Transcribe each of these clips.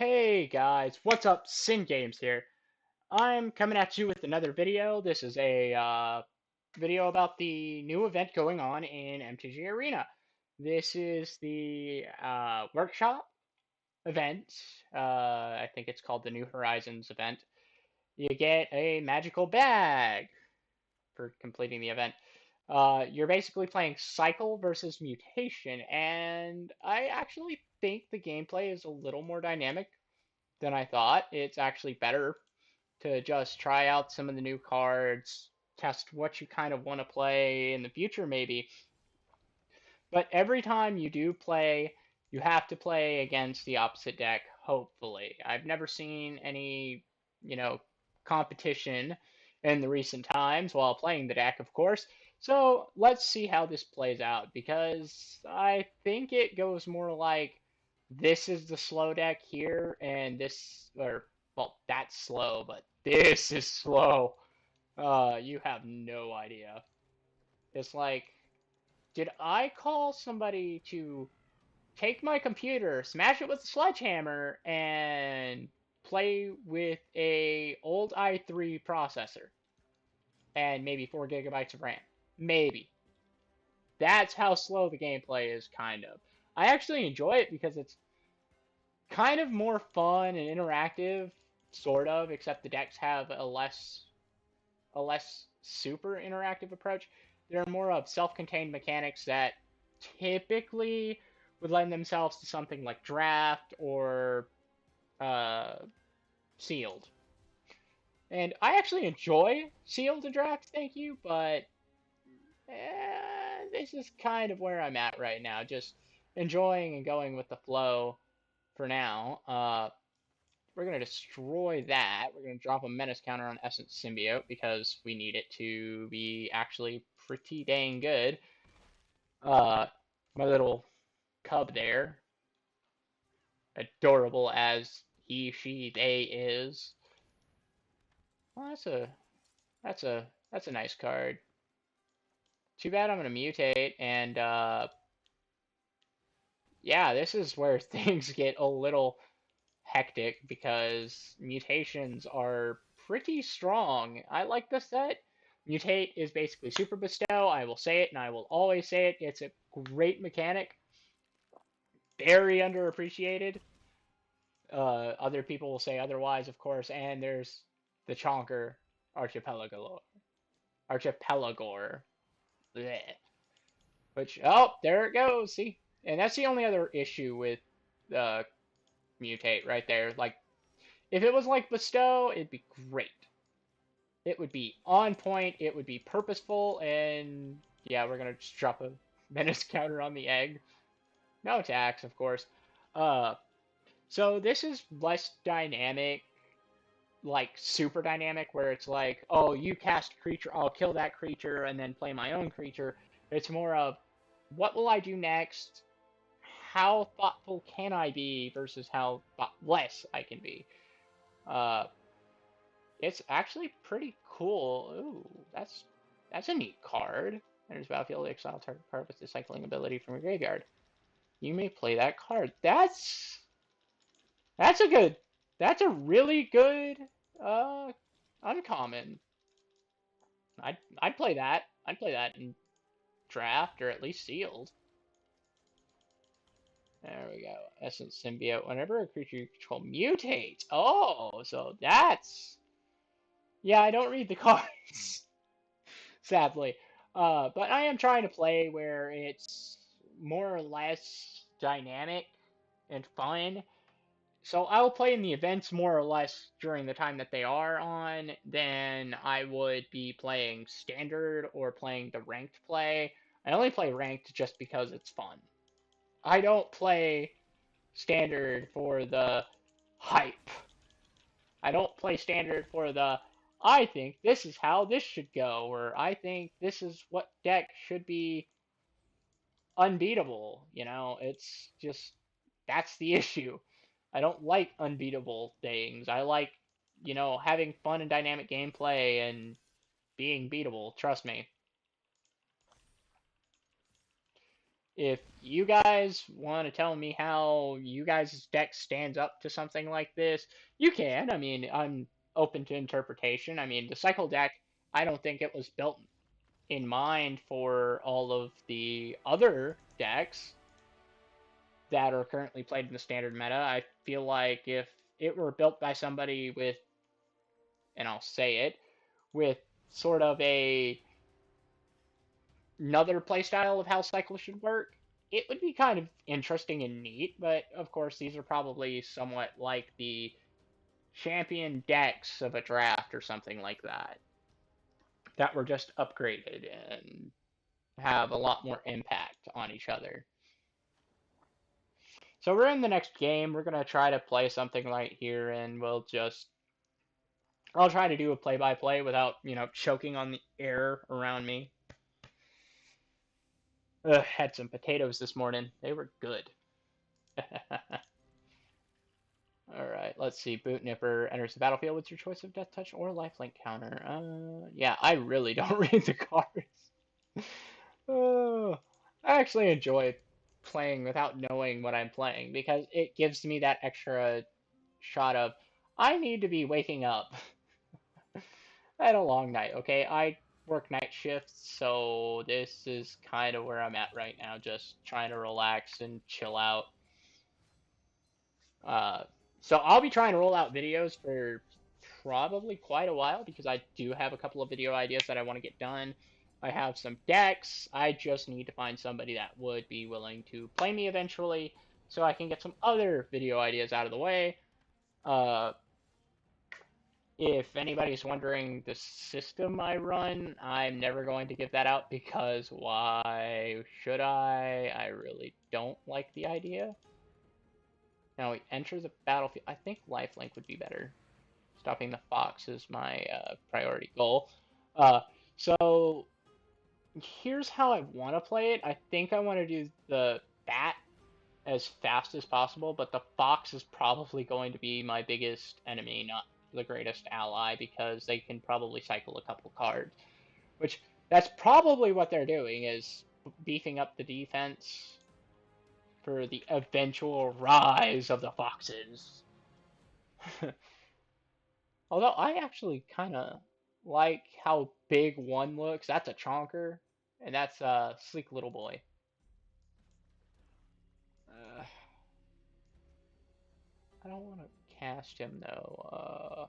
Hey guys, what's up? Sin Games here. I'm coming at you with another video. This is a video about the new event going on in MTGA Arena. This is the workshop event. I think it's called the New Horizons event. You get a magical bag for completing the event. You're basically playing Cycle versus Mutation, and I actually think the gameplay is a little more dynamic than I thought. It's actually better to just try out some of the new cards, test what you kind of want to play in the future, maybe. But every time you do play, you have to play against the opposite deck, hopefully. I've never seen any, you know, competition in the recent times while playing the deck, of course. So let's see how this plays out because I think it goes more like this is the slow deck here, and this, or, well, that's slow, but this is slow. You have no idea. It's like, did I call somebody to take my computer, smash it with a sledgehammer, and play with a old i3 processor and maybe 4 gigabytes of RAM? Maybe. That's how slow the gameplay is, kind of. I actually enjoy it because it's kind of more fun and interactive, sort of, except the decks have a less super interactive approach. They're more of self-contained mechanics that typically would lend themselves to something like draft or uh, sealed. And I actually enjoy sealed and draft, thank you, but this is kind of where I'm at right now. Just enjoying and going with the flow for now. We're going to destroy that. We're going to drop a menace counter on Essence Symbiote because we need it to be actually pretty dang good. My little cub there, adorable as he, she, they is. Well, that's a nice card. Too bad I'm going to mutate, and yeah, this is where things get a little hectic because mutations are pretty strong. I like the set. Mutate is basically super bestow. I will say it and I will always say it. It's a great mechanic. Very underappreciated. Other people will say otherwise, of course. And there's the Chonker Archipelago. Archipelagore. Blech. Which, oh, there it goes. See? And that's the only other issue with uh, Mutate right there. Like, if it was like Bestow, it'd be great. It would be on point, it would be purposeful, and yeah, we're gonna just drop a menace counter on the egg. No attacks, of course. Uh, so this is less dynamic, like super dynamic, where it's like, oh, you cast a creature, I'll kill that creature, and then play my own creature. It's more of, what will I do next? How thoughtful can I be versus how thoughtless I can be? Uh, It's actually pretty cool. Ooh, that's a neat card. Enters battlefield, exile target card with the cycling ability from your graveyard. You may play that card. That's a good. That's a really good uh uncommon. I'd play that. I'd play that in draft or at least sealed. There we go. Essence Symbiote. Whenever a creature you control mutates. Oh, so that's, yeah, I don't read the cards. Sadly. But I am trying to play where it's more or less dynamic and fun. So I will play in the events more or less during the time that they are on than I would be playing standard or playing the ranked play. I only play ranked just because it's fun. I don't play standard for the hype. I don't play standard for the I think this is how this should go, or I think this is what deck should be unbeatable. It's just that's the issue. I don't like unbeatable things. I like, having fun and dynamic gameplay and being beatable. Trust me. If you guys want to tell me how you guys' deck stands up to something like this, you can. I mean, I'm open to interpretation. I mean, the cycle deck, I don't think it was built in mind for all of the other decks that are currently played in the standard meta. I feel like if it were built by somebody with, and I'll say it, with sort of another playstyle of how cycle should work, it would be kind of interesting and neat. But of course, these are probably somewhat like the champion decks of a draft or something like that were just upgraded and have a lot more impact on each other. So we're in the next game. We're gonna try to play something right here, and I'll try to do a play-by-play without choking on the air around me. Ugh, had some potatoes this morning. They were good. All right, let's see. Boot Nipper enters the battlefield. What's your choice of death touch or lifelink counter? Yeah, I really don't read the cards. Oh, I actually enjoy playing without knowing what I'm playing because it gives me that extra shot of I need to be waking up. I had a long night, okay? I work night shifts, so this is kind of where I'm at right now, just trying to relax and chill out. Uh, so I'll be trying to roll out videos for probably quite a while because I do have a couple of video ideas that I want to get done. I have some decks. I just need to find somebody that would be willing to play me eventually so I can get some other video ideas out of the way. Uh, if anybody's wondering the system I run, I'm never going to give that out because why should I? I really don't like the idea. Now we enter the battlefield. I think lifelink would be better. Stopping the fox is my priority goal. Uh, so here's how I want to play it. I think I want to do the bat as fast as possible, but the fox is probably going to be my biggest enemy, not the greatest ally, because they can probably cycle a couple cards. Which that's probably what they're doing is beefing up the defense for the eventual rise of the foxes. Although I actually kind of like how big one looks. That's a chonker, and that's a sleek little boy. Uh, I don't want to cast him though.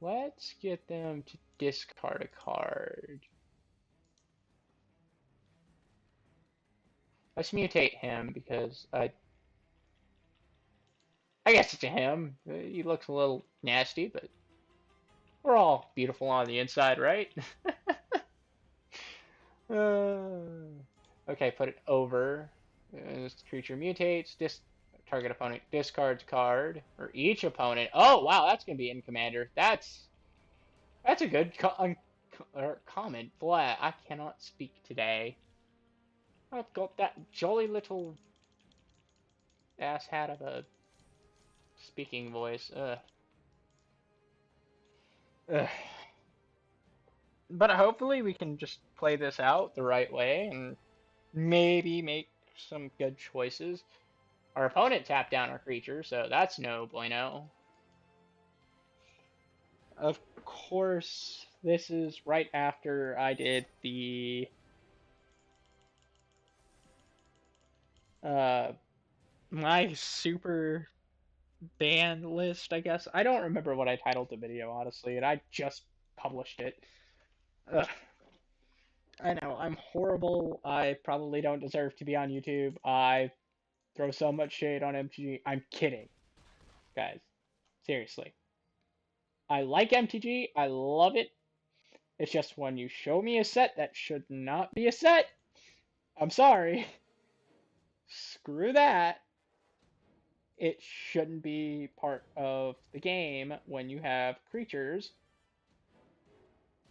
Let's get them to discard a card. Let's mutate him because I guess it's a him. He looks a little nasty, but we're all beautiful on the inside, right? Okay, put it over. This creature mutates. Target opponent discards card, or each opponent. Oh wow, that's gonna be in commander. That's a good comment. Boy, I cannot speak today. I've got that jolly little ass hat of a speaking voice. Ugh. But hopefully we can just play this out the right way and maybe make some good choices. Our opponent tapped down our creature, so that's no bueno. Of course, this is right after I did the uh my super band list, I guess. I don't remember what I titled the video, honestly, and I just published it. Ugh. I know, I'm horrible. I probably don't deserve to be on YouTube. I throw so much shade on MTG. I'm kidding, guys. Seriously. I like MTG. I love it. It's just when you show me a set that should not be a set, I'm sorry. Screw that. It shouldn't be part of the game when you have creatures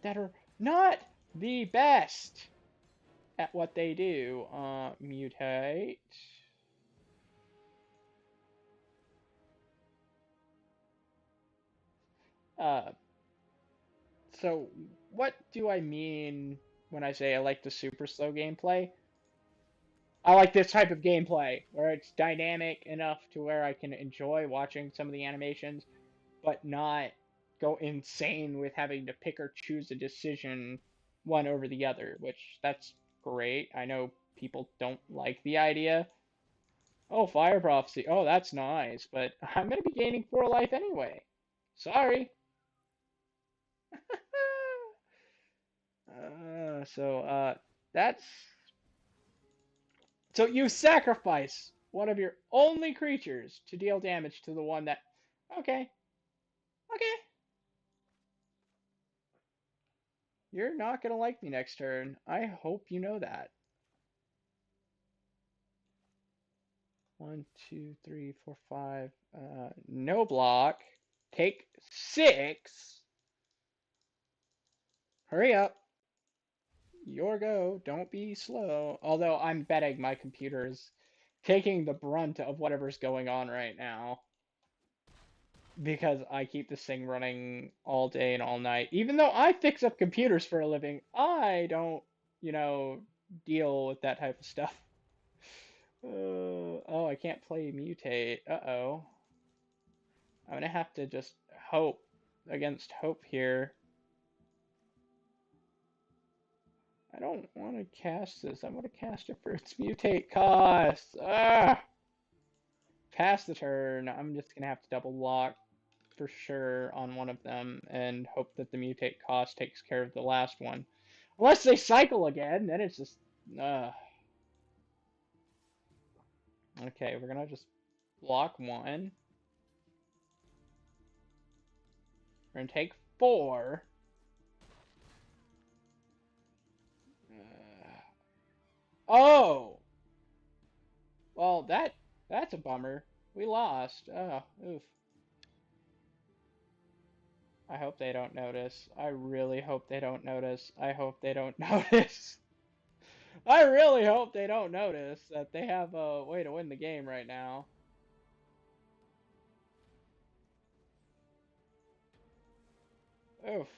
that are not the best at what they do. Mutate. Uh, so what do I mean when I say I like the super slow gameplay. I like this type of gameplay where it's dynamic enough to where I can enjoy watching some of the animations, but not go insane with having to pick or choose a decision one over the other, which that's great. I know people don't like the idea. Oh, fire prophecy. Oh, that's nice, but I'm gonna be gaining 4 life anyway. Sorry. That's so you sacrifice one of your only creatures to deal damage to the one that. Okay, okay. You're not gonna like me next turn. I hope you know that. 1, 2, 3, 4, 5. No block. Take 6. Hurry up. Your go. Don't be slow. Although I'm betting my computer is taking the brunt of whatever's going on right now. Because I keep this thing running all day and all night. Even though I fix up computers for a living, I don't, you know, deal with that type of stuff. Oh, I can't play mutate. Uh-oh. I'm gonna have to just hope against hope here. I don't want to cast this. I want to cast it for its mutate cost. Ah! Pass the turn. I'm just gonna have to double lock for sure on one of them and hope that the mutate cost takes care of the last one. Unless they cycle again, then it's just. Uh. Okay, we're gonna just block one. We're gonna take 4. Oh! Well, that's a bummer. We lost. Oh, oof. I hope they don't notice. I really hope they don't notice. I hope they don't notice. I really hope they don't notice that they have a way to win the game right now. Oof.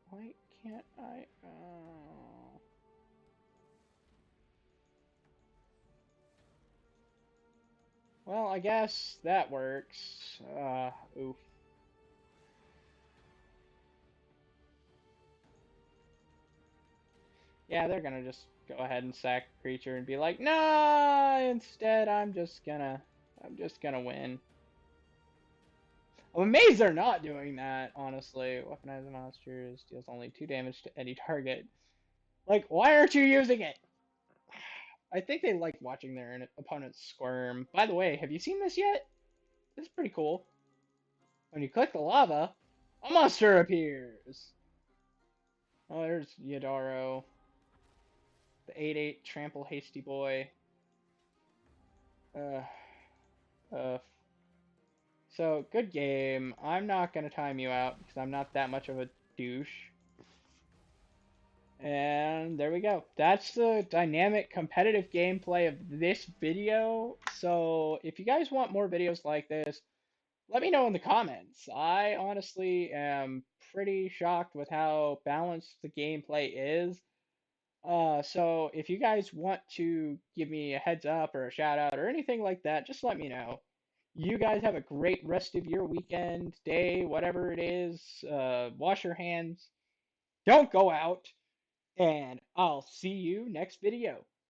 Why can't I? Oh. Well, I guess that works. Oof. Yeah, they're gonna just go ahead and sack the creature and be like, nah, instead I'm just gonna win. I'm amazed they're not doing that, honestly. Weaponize a monster deals only 2 damage to any target. Like, why aren't you using it? I think they like watching their opponents squirm. By the way, have you seen this yet? This is pretty cool. When you click the lava, a monster appears. Oh, there's Yadaro. The 8/8 trample hasty boy. Uh, uh. So, good game. I'm not gonna time you out because I'm not that much of a douche. And there we go. That's the dynamic competitive gameplay of this video. So if you guys want more videos like this, let me know in the comments. I honestly am pretty shocked with how balanced the gameplay is. So if you guys want to give me a heads up or a shout out or anything like that, just let me know. You guys have a great rest of your weekend, day, whatever it is. Wash your hands. Don't go out. And I'll see you next video.